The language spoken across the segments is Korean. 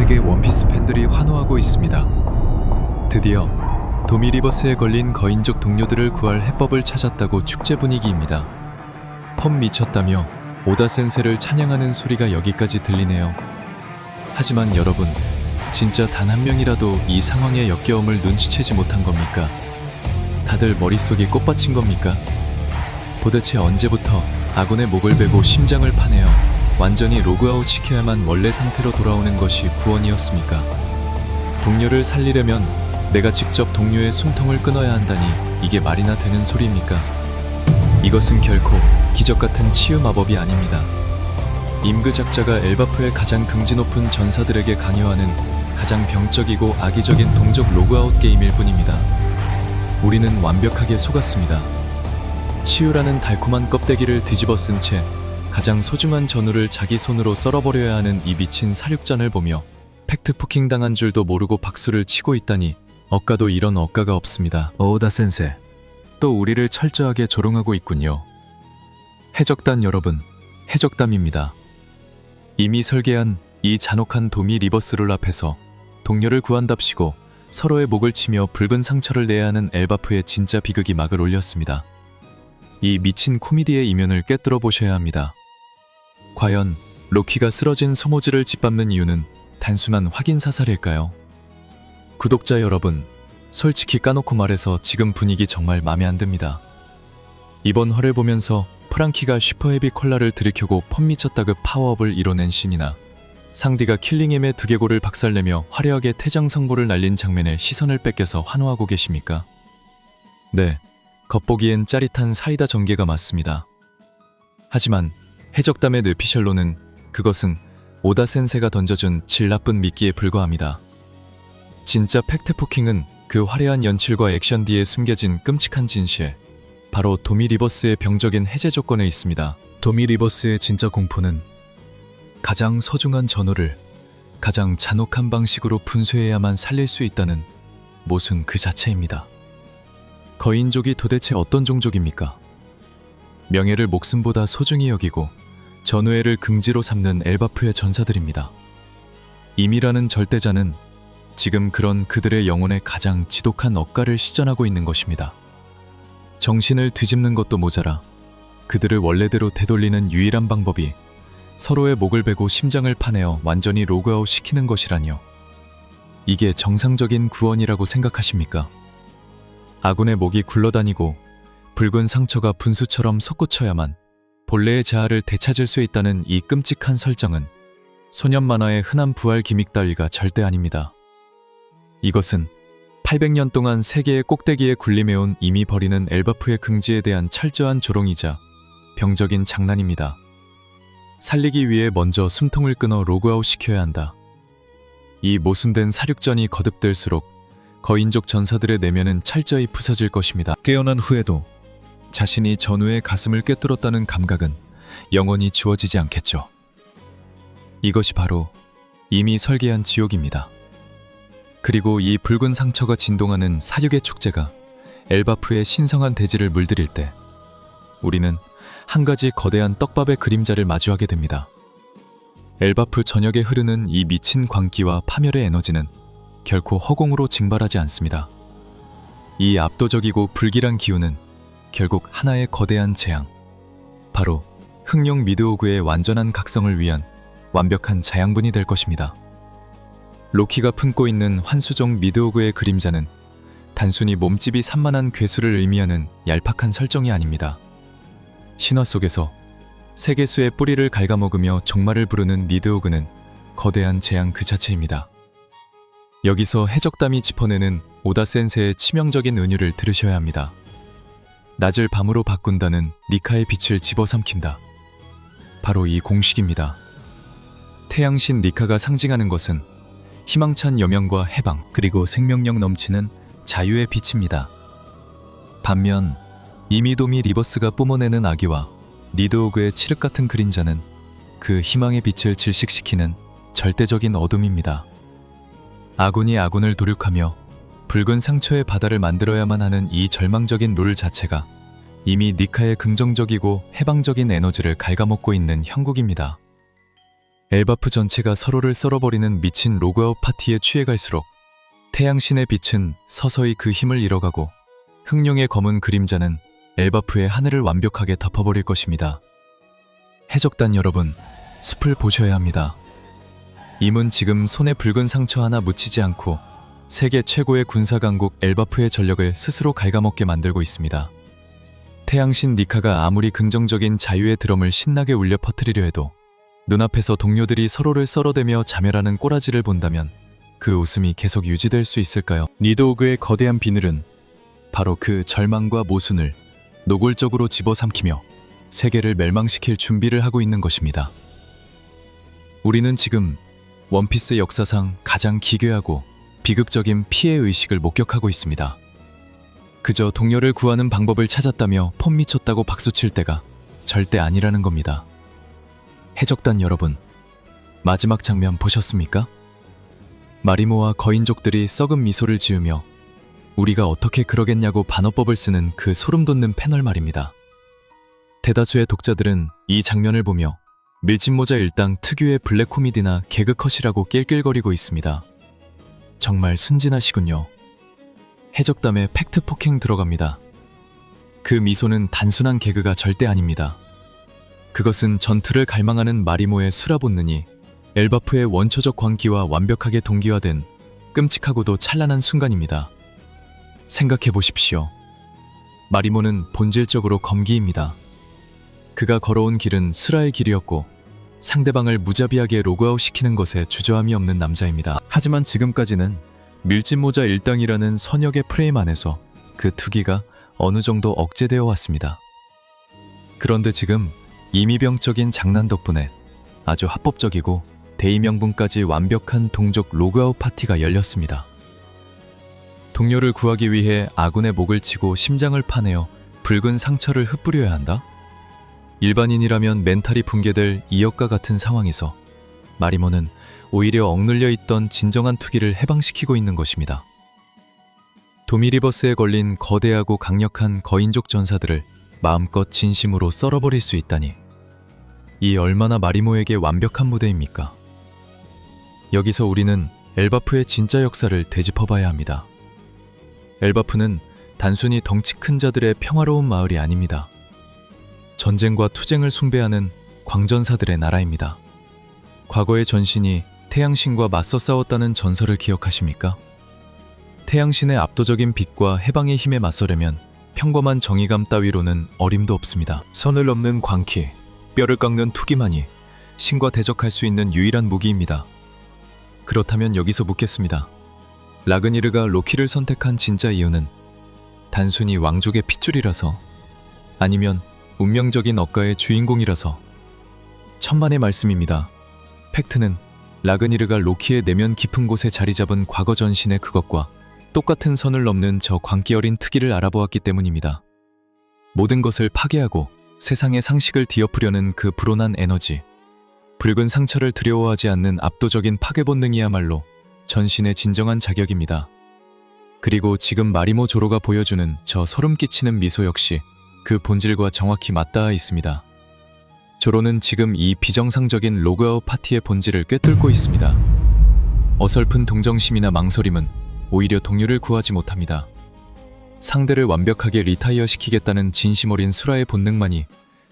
세계 원피스 팬들이 환호하고 있습니다. 드디어 도미 리버스에 걸린 거인족 동료들을 구할 해법을 찾았다고 축제 분위기입니다. 펌 미쳤다며 오다 센세를 찬양하는 소리가 여기까지 들리네요. 하지만 여러분, 진짜 단 한 명이라도 이 상황의 역겨움을 눈치채지 못한 겁니까? 다들 머릿속이 꽃받친 겁니까? 도대체 언제부터 아군의 목을 베고 심장을 파내어 완전히 로그아웃 시켜야만 원래 상태로 돌아오는 것이 구원이었습니까? 동료를 살리려면 내가 직접 동료의 숨통을 끊어야 한다니 이게 말이나 되는 소리입니까? 이것은 결코 기적같은 치유 마법이 아닙니다. 임그작자가 엘바프의 가장 긍지 높은 전사들에게 강요하는 가장 병적이고 악의적인 동족 로그아웃 게임일 뿐입니다. 우리는 완벽하게 속았습니다. 치유라는 달콤한 껍데기를 뒤집어 쓴 채 가장 소중한 전우를 자기 손으로 썰어버려야 하는 이 미친 사륙전을 보며 팩트 포킹 당한 줄도 모르고 박수를 치고 있다니 억가도 이런 억가가 없습니다. 오다 센세, 또 우리를 철저하게 조롱하고 있군요. 해적단 여러분, 해적담입니다. 이미 설계한 이 잔혹한 도미 리버스룰 앞에서 동료를 구한답시고 서로의 목을 치며 붉은 상처를 내야 하는 엘바프의 진짜 비극이 막을 올렸습니다. 이 미친 코미디의 이면을 꿰뚫어 보셔야 합니다. 과연 로키가 쓰러진 소모즈를 짓밟는 이유는 단순한 확인 사살일까요? 구독자 여러분, 솔직히 까놓고 말해서 지금 분위기 정말 맘에 안 듭니다. 이번 화를 보면서 프랑키가 슈퍼헤비 콜라를 들이켜고 펌 미쳤다급 파워업을 이뤄낸 신이나 상디가 킬링엠의 두개골을 박살내며 화려하게 퇴장 성보를 날린 장면에 시선을 뺏겨서 환호하고 계십니까? 네, 겉보기엔 짜릿한 사이다 전개가 맞습니다. 하지만 해적담의 뇌피셜로는 그것은 오다 센세가 던져준 질 나쁜 미끼에 불과합니다. 진짜 팩트포킹은 그 화려한 연출과 액션 뒤에 숨겨진 끔찍한 진실, 바로 도미 리버스의 병적인 해제 조건에 있습니다. 도미 리버스의 진짜 공포는 가장 소중한 전우를 가장 잔혹한 방식으로 분쇄해야만 살릴 수 있다는 모순 그 자체입니다. 거인족이 도대체 어떤 종족입니까? 명예를 목숨보다 소중히 여기고 전우애를 긍지로 삼는 엘바프의 전사들입니다. 임이라는 절대자는 지금 그런 그들의 영혼에 가장 지독한 억가를 시전하고 있는 것입니다. 정신을 뒤집는 것도 모자라 그들을 원래대로 되돌리는 유일한 방법이 서로의 목을 베고 심장을 파내어 완전히 로그아웃 시키는 것이라뇨. 이게 정상적인 구원이라고 생각하십니까? 아군의 목이 굴러다니고 붉은 상처가 분수처럼 솟구쳐야만 본래의 자아를 되찾을 수 있다는 이 끔찍한 설정은 소년 만화의 흔한 부활 기믹 따위가 절대 아닙니다. 이것은 800년 동안 세계의 꼭대기에 군림해온 이미 버리는 엘바프의 긍지에 대한 철저한 조롱이자 병적인 장난입니다. 살리기 위해 먼저 숨통을 끊어 로그아웃 시켜야 한다. 이 모순된 사륙전이 거듭될수록 거인족 전사들의 내면은 철저히 부서질 것입니다. 깨어난 후에도 자신이 전우의 가슴을 꿰뚫었다는 감각은 영원히 지워지지 않겠죠. 이것이 바로 이미 설계한 지옥입니다. 그리고 이 붉은 상처가 진동하는 사륙의 축제가 엘바프의 신성한 대지를 물들일 때 우리는 한 가지 거대한 떡밥의 그림자를 마주하게 됩니다. 엘바프 전역에 흐르는 이 미친 광기와 파멸의 에너지는 결코 허공으로 징발하지 않습니다. 이 압도적이고 불길한 기운은 결국 하나의 거대한 재앙, 바로 흑룡 미드오그의 완전한 각성을 위한 완벽한 자양분이 될 것입니다. 로키가 품고 있는 환수종 미드오그의 그림자는 단순히 몸집이 산만한 괴수를 의미하는 얄팍한 설정이 아닙니다. 신화 속에서 세계수의 뿌리를 갉아먹으며 종말을 부르는 미드오그는 거대한 재앙 그 자체입니다. 여기서 해적담이 짚어내는 오다 센세의 치명적인 은유를 들으셔야 합니다. 낮을 밤으로 바꾼다는 니카의 빛을 집어삼킨다. 바로 이 공식입니다. 태양신 니카가 상징하는 것은 희망찬 여명과 해방, 그리고 생명력 넘치는 자유의 빛입니다. 반면 이미도미 리버스가 뿜어내는 악의와 니드오그의 칠흑 같은 그림자는 그 희망의 빛을 질식시키는 절대적인 어둠입니다. 아군이 아군을 도륙하며 붉은 상처의 바다를 만들어야만 하는 이 절망적인 룰 자체가 이미 니카의 긍정적이고 해방적인 에너지를 갉아먹고 있는 형국입니다. 엘바프 전체가 서로를 썰어버리는 미친 로그아웃 파티에 취해갈수록 태양신의 빛은 서서히 그 힘을 잃어가고 흑룡의 검은 그림자는 엘바프의 하늘을 완벽하게 덮어버릴 것입니다. 해적단 여러분, 숲을 보셔야 합니다. 임은 지금 손에 붉은 상처 하나 묻히지 않고 세계 최고의 군사 강국 엘바프의 전력을 스스로 갉아먹게 만들고 있습니다. 태양신 니카가 아무리 긍정적인 자유의 드럼을 신나게 울려 퍼뜨리려 해도 눈앞에서 동료들이 서로를 썰어대며 자멸하는 꼬라지를 본다면 그 웃음이 계속 유지될 수 있을까요? 니드오그의 거대한 비늘은 바로 그 절망과 모순을 노골적으로 집어삼키며 세계를 멸망시킬 준비를 하고 있는 것입니다. 우리는 지금 원피스 역사상 가장 기괴하고 비극적인 피해 의식을 목격하고 있습니다. 그저 동료를 구하는 방법을 찾았다며 폼 미쳤다고 박수칠 때가 절대 아니라는 겁니다. 해적단 여러분, 마지막 장면 보셨습니까? 마리모와 거인족들이 썩은 미소를 지으며 우리가 어떻게 그러겠냐고 반어법을 쓰는 그 소름돋는 패널 말입니다. 대다수의 독자들은 이 장면을 보며 밀짚모자 일당 특유의 블랙 코미디나 개그컷이라고 낄낄거리고 있습니다. 정말 순진하시군요. 해적담에 팩트 폭행 들어갑니다. 그 미소는 단순한 개그가 절대 아닙니다. 그것은 전투를 갈망하는 마리모의 수라 본능이 엘바프의 원초적 광기와 완벽하게 동기화된 끔찍하고도 찬란한 순간입니다. 생각해 보십시오. 마리모는 본질적으로 검기입니다. 그가 걸어온 길은 수라의 길이었고 상대방을 무자비하게 로그아웃 시키는 것에 주저함이 없는 남자입니다. 하지만 지금까지는 밀짚모자 일당이라는 선역의 프레임 안에서 그 투기가 어느 정도 억제되어 왔습니다. 그런데 지금 임의병적인 장난 덕분에 아주 합법적이고 대의명분까지 완벽한 동족 로그아웃 파티가 열렸습니다. 동료를 구하기 위해 아군의 목을 치고 심장을 파내어 붉은 상처를 흩뿌려야 한다? 일반인이라면 멘탈이 붕괴될 이역과 같은 상황에서 마리모는 오히려 억눌려 있던 진정한 투기를 해방시키고 있는 것입니다. 도미리버스에 걸린 거대하고 강력한 거인족 전사들을 마음껏 진심으로 썰어버릴 수 있다니, 이 얼마나 마리모에게 완벽한 무대입니까? 여기서 우리는 엘바프의 진짜 역사를 되짚어봐야 합니다. 엘바프는 단순히 덩치 큰 자들의 평화로운 마을이 아닙니다. 전쟁과 투쟁을 숭배하는 광전사들의 나라입니다. 과거의 전신이 태양신과 맞서 싸웠다는 전설을 기억하십니까? 태양신의 압도적인 빛과 해방의 힘에 맞서려면 평범한 정의감 따위로는 어림도 없습니다. 선을 넘는 광기, 뼈를 깎는 투기만이 신과 대적할 수 있는 유일한 무기입니다. 그렇다면 여기서 묻겠습니다. 라그니르가 로키를 선택한 진짜 이유는 단순히 왕족의 핏줄이라서, 아니면 운명적인 억가의 주인공이라서? 천만의 말씀입니다. 팩트는 라그니르가 로키의 내면 깊은 곳에 자리 잡은 과거 전신의 그것과 똑같은 선을 넘는 저 광기 어린 특기를 알아보았기 때문입니다. 모든 것을 파괴하고 세상의 상식을 뒤엎으려는 그 불온한 에너지, 붉은 상처를 두려워하지 않는 압도적인 파괴 본능이야말로 전신의 진정한 자격입니다. 그리고 지금 마리모 조로가 보여주는 저 소름 끼치는 미소 역시 그 본질과 정확히 맞닿아 있습니다. 조로는 지금 이 비정상적인 로그아웃 파티의 본질을 꿰뚫고 있습니다. 어설픈 동정심이나 망설임은 오히려 동료를 구하지 못합니다. 상대를 완벽하게 리타이어 시키겠다는 진심 어린 수라의 본능만이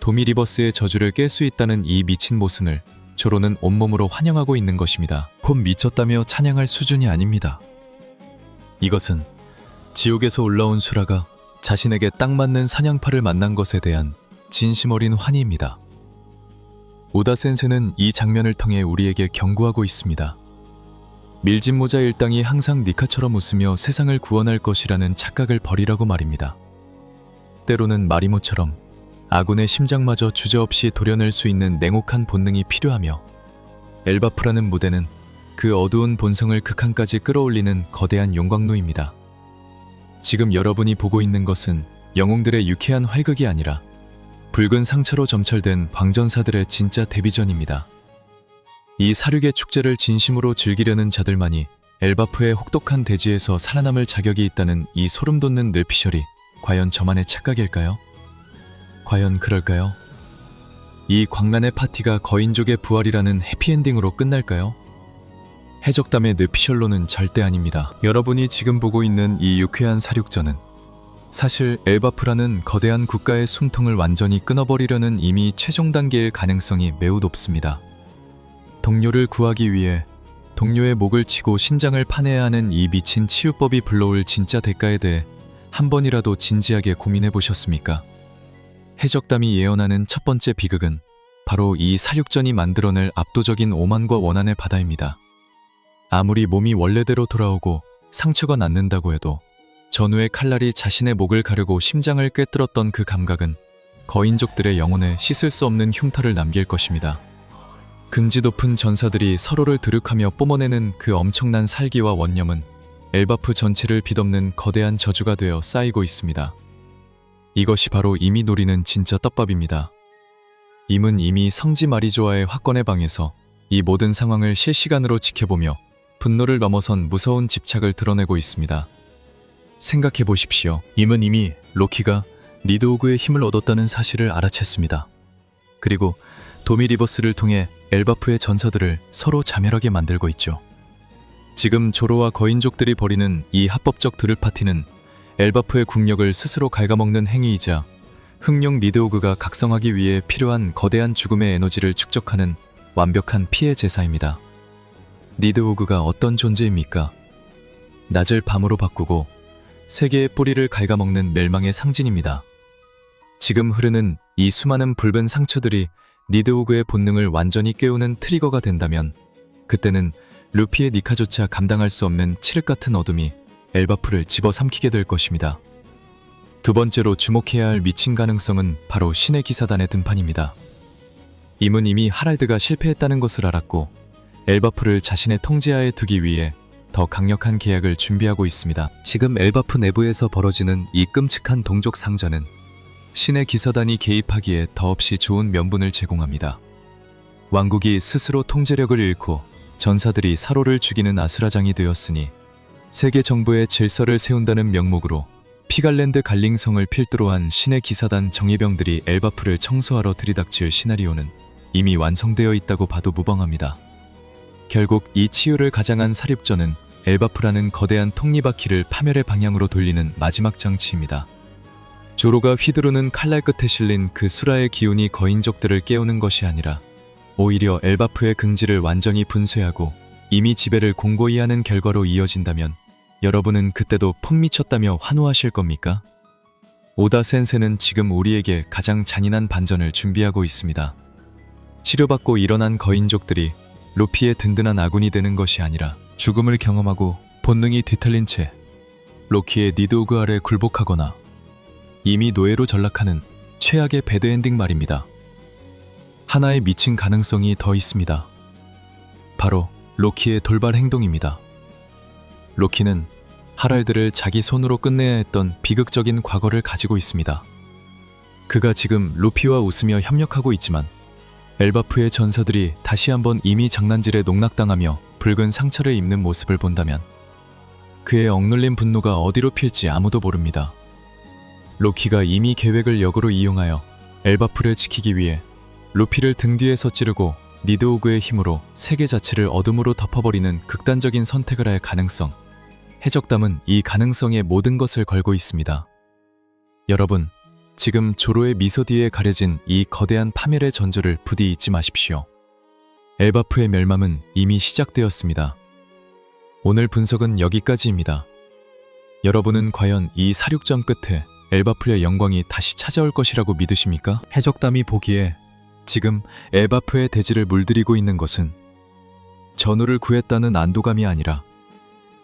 도미리버스의 저주를 깰 수 있다는 이 미친 모순을 조로는 온몸으로 환영하고 있는 것입니다. 곧 미쳤다며 찬양할 수준이 아닙니다. 이것은 지옥에서 올라온 수라가 자신에게 딱 맞는 사냥팔을 만난 것에 대한 진심 어린 환희입니다. 오다 센세는 이 장면을 통해 우리에게 경고하고 있습니다. 밀짚모자 일당이 항상 니카처럼 웃으며 세상을 구원할 것이라는 착각을 버리라고 말입니다. 때로는 마리모처럼 아군의 심장마저 주저없이 도려낼 수 있는 냉혹한 본능이 필요하며, 엘바프라는 무대는 그 어두운 본성을 극한까지 끌어올리는 거대한 용광로입니다. 지금 여러분이 보고 있는 것은 영웅들의 유쾌한 활극이 아니라 붉은 상처로 점철된 광전사들의 진짜 데뷔전입니다. 이 사륙의 축제를 진심으로 즐기려는 자들만이 엘바프의 혹독한 대지에서 살아남을 자격이 있다는 이 소름돋는 뇌피셜이 과연 저만의 착각일까요? 과연 그럴까요? 이 광란의 파티가 거인족의 부활이라는 해피엔딩으로 끝날까요? 해적담의 뇌피셜로는 절대 아닙니다. 여러분이 지금 보고 있는 이 유쾌한 사륙전은 사실 엘바프라는 거대한 국가의 숨통을 완전히 끊어버리려는 이미 최종 단계일 가능성이 매우 높습니다. 동료를 구하기 위해 동료의 목을 치고 신장을 파내야 하는 이 미친 치유법이 불러올 진짜 대가에 대해 한 번이라도 진지하게 고민해 보셨습니까? 해적담이 예언하는 첫 번째 비극은 바로 이 사륙전이 만들어낼 압도적인 오만과 원한의 바다입니다. 아무리 몸이 원래대로 돌아오고 상처가 낫는다고 해도 전우의 칼날이 자신의 목을 가르고 심장을 꿰뚫었던 그 감각은 거인족들의 영혼에 씻을 수 없는 흉터를 남길 것입니다. 긍지 높은 전사들이 서로를 드륵하며 뿜어내는 그 엄청난 살기와 원념은 엘바프 전체를 빚없는 거대한 저주가 되어 쌓이고 있습니다. 이것이 바로 임이 노리는 진짜 떡밥입니다. 임은 이미 성지 마리조아의 화권의 방에서 이 모든 상황을 실시간으로 지켜보며 분노를 넘어선 무서운 집착을 드러내고 있습니다. 생각해 보십시오. 임은 이미 로키가 니드오그의 힘을 얻었다는 사실을 알아챘습니다. 그리고 도미 리버스를 통해 엘바프의 전사들을 서로 자멸하게 만들고 있죠. 지금 조로와 거인족들이 벌이는 이 합법적 드를 파티는 엘바프의 국력을 스스로 갉아먹는 행위이자 흑룡 니드오그가 각성하기 위해 필요한 거대한 죽음의 에너지를 축적하는 완벽한 피해 제사입니다. 니드오그가 어떤 존재입니까? 낮을 밤으로 바꾸고 세계의 뿌리를 갉아먹는 멸망의 상징입니다. 지금 흐르는 이 수많은 붉은 상처들이 니드오그의 본능을 완전히 깨우는 트리거가 된다면 그때는 루피의 니카조차 감당할 수 없는 칠흑 같은 어둠이 엘바프를 집어삼키게 될 것입니다. 두 번째로 주목해야 할 미친 가능성은 바로 신의 기사단의 등판입니다. 임은 이미 하랄드가 실패했다는 것을 알았고 엘바프를 자신의 통제하에 두기 위해 더 강력한 계약을 준비하고 있습니다. 지금 엘바프 내부에서 벌어지는 이 끔찍한 동족 상전은 신의 기사단이 개입하기에 더없이 좋은 명분을 제공합니다. 왕국이 스스로 통제력을 잃고 전사들이 사로를 죽이는 아수라장이 되었으니 세계 정부의 질서를 세운다는 명목으로 피갈랜드 갈링성을 필두로 한 신의 기사단 정예병들이 엘바프를 청소하러 들이닥칠 시나리오는 이미 완성되어 있다고 봐도 무방합니다. 결국 이 치유를 가장한 사륙전은 엘바프라는 거대한 톱니바퀴를 파멸의 방향으로 돌리는 마지막 장치입니다. 조로가 휘두르는 칼날 끝에 실린 그 수라의 기운이 거인족들을 깨우는 것이 아니라 오히려 엘바프의 긍지를 완전히 분쇄하고 이미 지배를 공고히 하는 결과로 이어진다면 여러분은 그때도 폼 미쳤다며 환호하실 겁니까? 오다 센세는 지금 우리에게 가장 잔인한 반전을 준비하고 있습니다. 치료받고 일어난 거인족들이 루피의 든든한 아군이 되는 것이 아니라 죽음을 경험하고 본능이 뒤틀린 채 로키의 니드오그 아래 굴복하거나 이미 노예로 전락하는 최악의 배드엔딩 말입니다. 하나의 미친 가능성이 더 있습니다. 바로 로키의 돌발 행동입니다. 로키는 하랄드를 자기 손으로 끝내야 했던 비극적인 과거를 가지고 있습니다. 그가 지금 루피와 웃으며 협력하고 있지만 엘바프의 전사들이 다시 한번 이미 장난질에 농락당하며 붉은 상처를 입는 모습을 본다면 그의 억눌린 분노가 어디로 필지 아무도 모릅니다. 로키가 이미 계획을 역으로 이용하여 엘바프를 지키기 위해 루피를 등 뒤에서 찌르고 니드오그의 힘으로 세계 자체를 어둠으로 덮어버리는 극단적인 선택을 할 가능성. 해적담은 이 가능성에 모든 것을 걸고 있습니다. 여러분, 지금 조로의 미소 뒤에 가려진 이 거대한 파멸의 전조를 부디 잊지 마십시오. 엘바프의 멸망은 이미 시작되었습니다. 오늘 분석은 여기까지입니다. 여러분은 과연 이 사륙전 끝에 엘바프의 영광이 다시 찾아올 것이라고 믿으십니까? 해적담이 보기에 지금 엘바프의 대지를 물들이고 있는 것은 전우를 구했다는 안도감이 아니라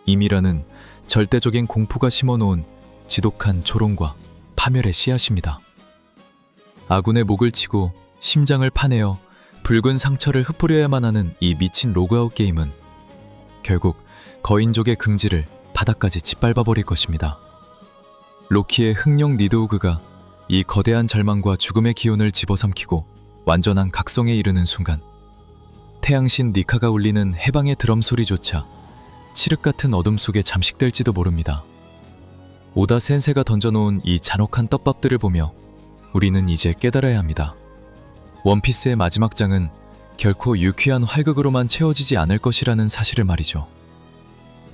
임이라는 절대적인 공포가 심어놓은 지독한 조롱과 파멸의 씨앗입니다. 아군의 목을 치고 심장을 파내어 붉은 상처를 흩뿌려야만 하는 이 미친 로그아웃 게임은 결국 거인족의 긍지를 바닥까지 짓밟아버릴 것입니다. 로키의 흑룡 니드오그가 이 거대한 절망과 죽음의 기운을 집어삼키고 완전한 각성에 이르는 순간 태양신 니카가 울리는 해방의 드럼 소리조차 칠흑 같은 어둠 속에 잠식될지도 모릅니다. 오다 센세가 던져놓은 이 잔혹한 떡밥들을 보며 우리는 이제 깨달아야 합니다. 원피스의 마지막 장은 결코 유쾌한 활극으로만 채워지지 않을 것이라는 사실을 말이죠.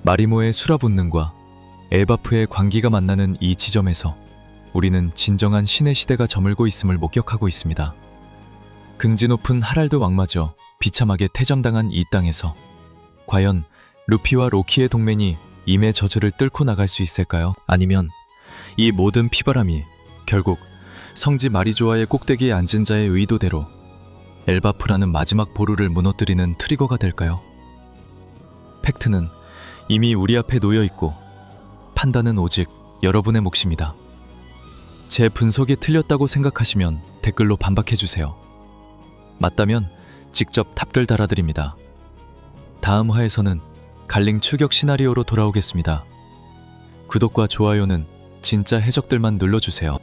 마리모의 수라 본능과 엘바프의 광기가 만나는 이 지점에서 우리는 진정한 신의 시대가 저물고 있음을 목격하고 있습니다. 긍지 높은 하랄드 왕마저 비참하게 퇴장당한 이 땅에서 과연 루피와 로키의 동맹이 임의 저주를 뚫고 나갈 수 있을까요? 아니면 이 모든 피바람이 결국 성지 마리조아의 꼭대기에 앉은 자의 의도대로 엘바프라는 마지막 보루를 무너뜨리는 트리거가 될까요? 팩트는 이미 우리 앞에 놓여 있고 판단은 오직 여러분의 몫입니다. 제 분석이 틀렸다고 생각하시면 댓글로 반박해주세요. 맞다면 직접 답글 달아드립니다. 다음 화에서는 갈링 추격 시나리오로 돌아오겠습니다. 구독과 좋아요는 진짜 해적들만 눌러주세요.